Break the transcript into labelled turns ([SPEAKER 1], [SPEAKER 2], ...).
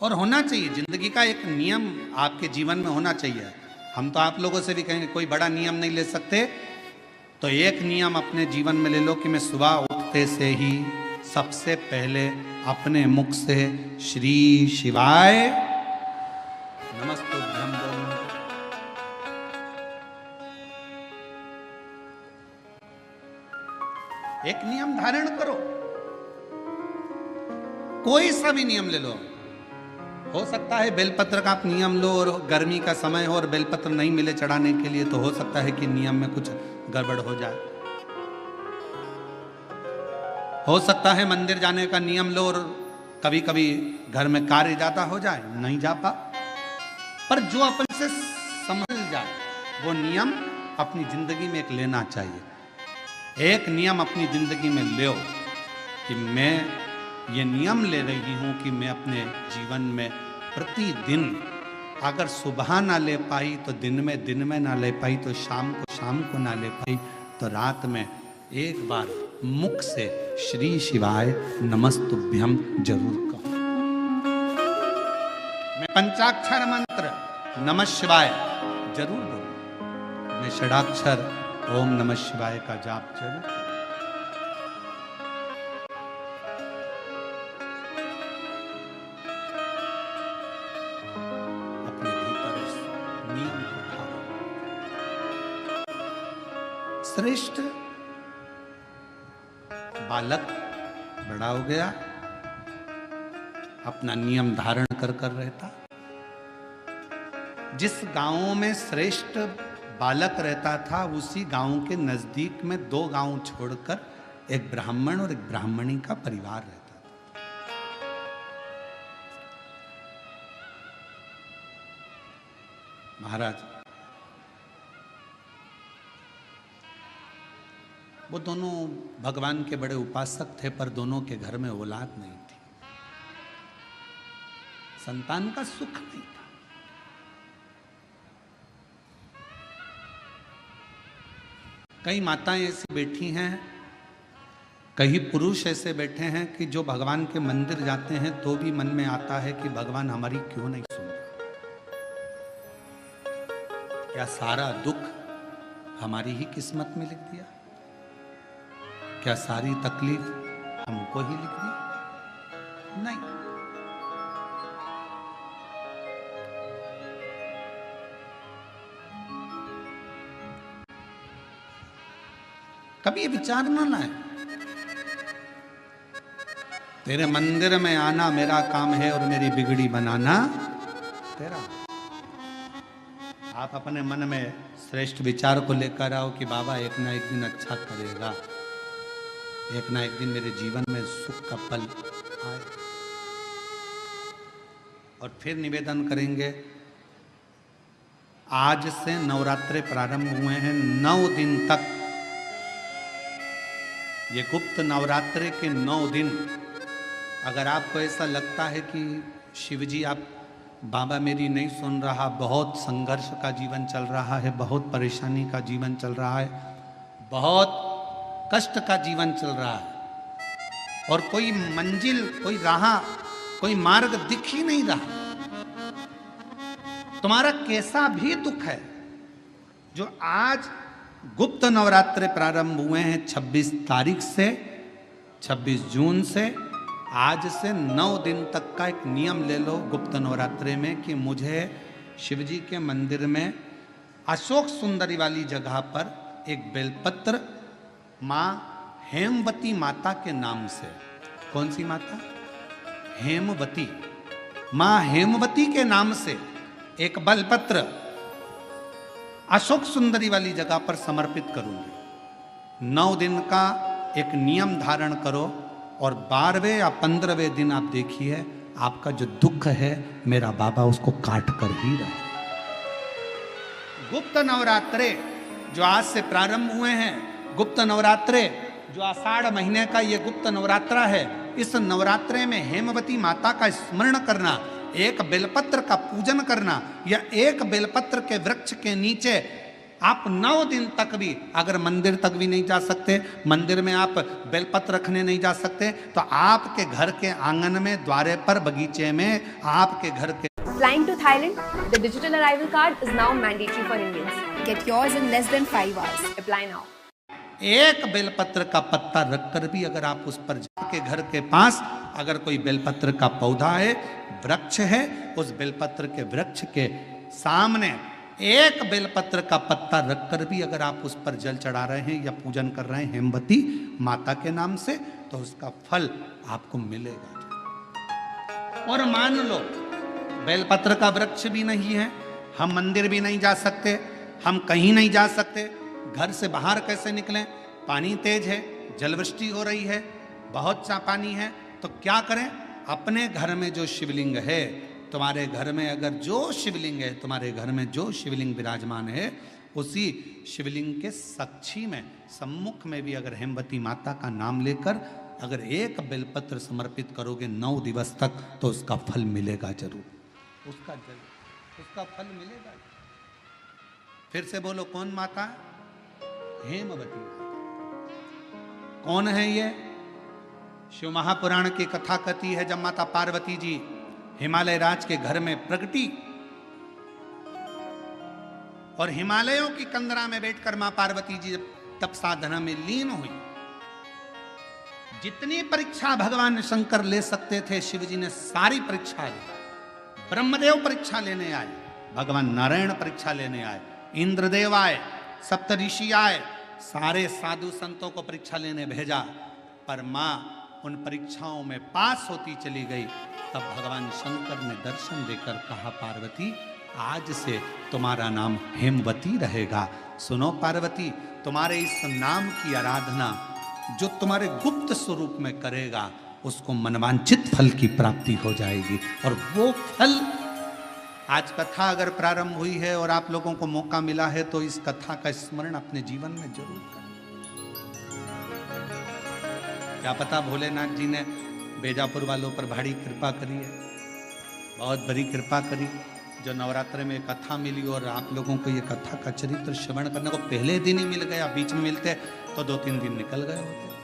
[SPEAKER 1] और होना चाहिए। जिंदगी का एक नियम आपके जीवन में होना चाहिए। हम तो आप लोगों से भी कहेंगे कोई बड़ा नियम नहीं ले सकते, तो एक नियम अपने जीवन में ले लो कि मैं सुबह उठते से ही सबसे पहले अपने मुख से श्री शिवाय नमस्तुभ्यं बोलूं। एक नियम धारण करो, कोई सा भी नियम ले लो। हो सकता है बेलपत्र का आप नियम लो और गर्मी का समय हो और बेलपत्र नहीं मिले चढ़ाने के लिए, तो हो सकता है कि नियम में कुछ गड़बड़ हो जाए। हो सकता है मंदिर जाने का नियम लो और कभी कभी घर में कार्य ज्यादा हो जाए, नहीं जा पा। पर जो अपन से संभल जाए वो नियम अपनी जिंदगी में एक लेना चाहिए। एक नियम अपनी जिंदगी में लो कि मैं ये नियम ले रही हूं कि मैं अपने जीवन में प्रतिदिन अगर सुबह ना ले पाई तो दिन में ना ले पाई तो शाम को ना ले पाई तो रात में एक बार मुख से श्री शिवाय नमस्तुभ्यं जरूर कहो। मैं पंचाक्षर मंत्र नमः शिवाय जरूर बोलूं। मैं षडाक्षर ओम नमः शिवाय का जाप जरूर करूं। अपने भीतर उस नियम को ढालो। श्रेष्ठ बालक बड़ा हो गया, अपना नियम धारण कर रहता। जिस गांव में श्रेष्ठ बालक रहता था उसी गांव के नजदीक में 2 गांव छोड़कर एक ब्राह्मण और एक ब्राह्मणी का परिवार रहता था। महाराज वो दोनों भगवान के बड़े उपासक थे, पर दोनों के घर में औलाद नहीं थी, संतान का सुख नहीं था। कई माताएं ऐसी बैठी हैं, कई पुरुष ऐसे बैठे हैं कि जो भगवान के मंदिर जाते हैं तो भी मन में आता है कि भगवान हमारी क्यों नहीं सुन रहा। क्या सारा दुख हमारी ही किस्मत में लिख दिया? क्या सारी तकलीफ हमको ही लिख दी? नहीं। कभी ये विचार ना लाए तेरे मंदिर में आना मेरा काम है और मेरी बिगड़ी बनाना तेरा। आप अपने मन में श्रेष्ठ विचार को लेकर आओ कि बाबा एक ना एक दिन अच्छा करेगा, एक ना एक दिन मेरे जीवन में सुख का पल आए। और फिर निवेदन करेंगे, आज से नवरात्रे प्रारंभ हुए हैं, 9 दिन तक, ये गुप्त नवरात्रे के 9 दिन अगर आपको ऐसा लगता है कि शिवजी आप बाबा मेरी नहीं सुन रहा, बहुत संघर्ष का जीवन चल रहा है, बहुत परेशानी का जीवन चल रहा है, बहुत कष्ट का जीवन चल रहा है और कोई मंजिल, कोई राह, कोई मार्ग दिख ही नहीं रहा, तुम्हारा कैसा भी दुख है, जो आज गुप्त नवरात्रे प्रारंभ हुए हैं 26 तारीख से, 26 जून से, आज से 9 दिन तक का एक नियम ले लो गुप्त नवरात्रे में कि मुझे शिवजी के मंदिर में अशोक सुंदरी वाली जगह पर एक बेलपत्र माँ हेमवती माता के नाम से, कौन सी माता? हेमवती, माँ हेमवती के नाम से एक बेलपत्र अशोक सुंदरी वाली जगह पर समर्पित करूंगी। 9 दिन का एक नियम धारण करो और 12वें या 15वें दिन आप देखिए आपका जो दुख है मेरा बाबा उसको काट कर ही रहा। गुप्त नवरात्रे जो आज से प्रारंभ हुए हैं, गुप्त नवरात्रे जो आषाढ़ महीने का ये गुप्त नवरात्रा है, इस नवरात्रे में हेमवती माता का स्मरण करना, एक बेलपत्र का पूजन करना या एक बेलपत्र के वृक्ष के नीचे आप 9 दिन तक भी अगर मंदिर तक भी नहीं जा सकते, मंदिर में आप बेलपत्र रखने नहीं जा सकते, तो आपके घर के आंगन में, द्वारे पर, बगीचे में, आपके घर के
[SPEAKER 2] Flying to Thailand, the digital arrival card is now mandatory for Indians. Get yours in less than 5 hours. Apply now.
[SPEAKER 1] एक बेलपत्र का पत्ता रखकर भी अगर आप उस पर के घर के पास अगर कोई बेलपत्र का पौधा है, वृक्ष है, उस बेलपत्र के वृक्ष के सामने एक बेलपत्र का पत्ता रखकर भी अगर आप उस पर जल चढ़ा रहे हैं या पूजन कर रहे हैं हेमवती माता के नाम से, तो उसका फल आपको मिलेगा। और मान लो बेलपत्र का वृक्ष भी नहीं है, हम मंदिर भी नहीं जा सकते, हम कहीं नहीं जा सकते, घर से बाहर कैसे निकलें, पानी तेज है, जलवृष्टि हो रही है, बहुत सा पानी है, तो क्या करें? अपने घर में जो शिवलिंग है, तुम्हारे घर में अगर जो शिवलिंग है, तुम्हारे घर में जो शिवलिंग विराजमान है, उसी शिवलिंग के साक्षी में, सम्मुख में भी अगर हेमवती माता का नाम लेकर अगर एक बेलपत्र समर्पित करोगे 9 दिवस तक, तो उसका फल मिलेगा जरूर, उसका फल मिलेगा। फिर से बोलो, कौन माता? हेमवती माता। कौन है ये? शिव महापुराण की कथा कहती है, जब माता पार्वती जी हिमालय राज के घर में प्रगटी और हिमालयों की कंदरा में बैठकर मां पार्वती जी तप साधना में लीन हुई, जितनी परीक्षा भगवान शंकर ले सकते थे, शिव जी ने सारी परीक्षा ली। ब्रह्मदेव परीक्षा लेने आए, भगवान नारायण परीक्षा लेने आए, इंद्रदेव आए, सप्तऋषि आए, सारे साधु संतों को परीक्षा लेने भेजा, पर मां उन परीक्षाओं में पास होती चली गई। तब भगवान शंकर ने दर्शन देकर कहा, पार्वती आज से तुम्हारा नाम हेमवती रहेगा। सुनो पार्वती, तुम्हारे इस नाम की आराधना जो तुम्हारे गुप्त स्वरूप में करेगा, उसको मनवांछित फल की प्राप्ति हो जाएगी। और वो फल, आज कथा अगर प्रारंभ हुई है और आप लोगों को मौका मिला है, तो इस कथा का स्मरण अपने जीवन में जरूर करें। क्या पता भोलेनाथ जी ने बेजापुर वालों पर भारी कृपा करी है, बहुत बड़ी कृपा करी, जो नवरात्र में कथा मिली और आप लोगों को ये कथा का चरित्र श्रवण करने को पहले दिन ही मिल गया। बीच में मिलते तो 2-3 दिन निकल गए होते।